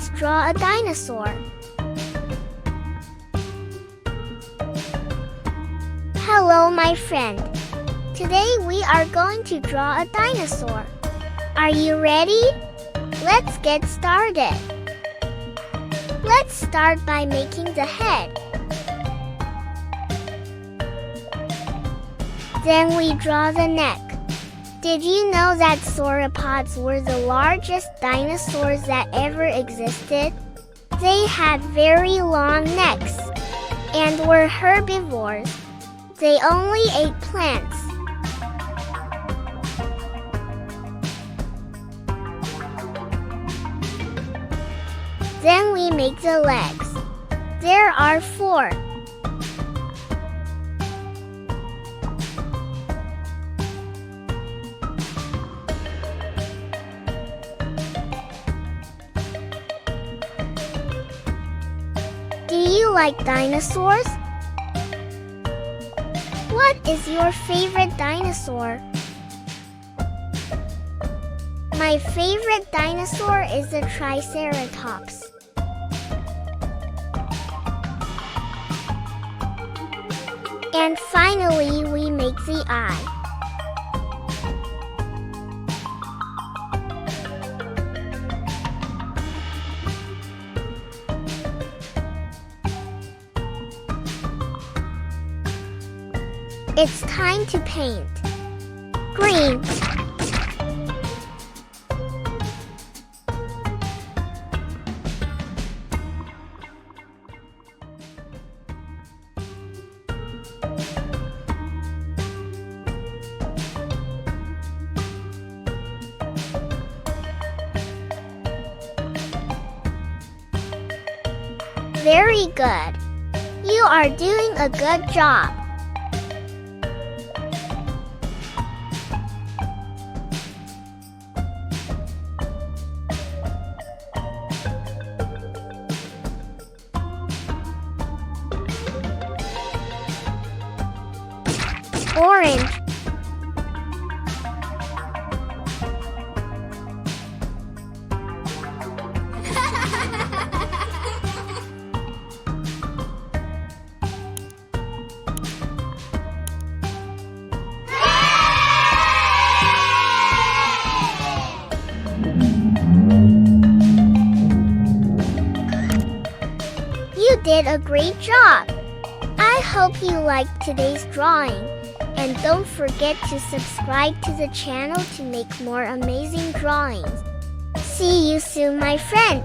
let's draw a dinosaur. Hello, my friend. Today we are going to draw a dinosaur. Are you ready? Let's get started. Let's start by making the head. Then we draw the neck. Did you know that sauropods were the largest dinosaurs that ever existed? They had very long necks and were herbivores. They only ate plants. Then we make the legs. There are 4. Do you like dinosaurs? What is your favorite dinosaur? My favorite dinosaur is the Triceratops. And finally, we make the eye. It's time to paint. Green. Very good. You are doing a good job. Orange. You did a great job. I hope you liked today's drawing. And don't forget to subscribe to the channel to make more amazing drawings. See you soon, my friend.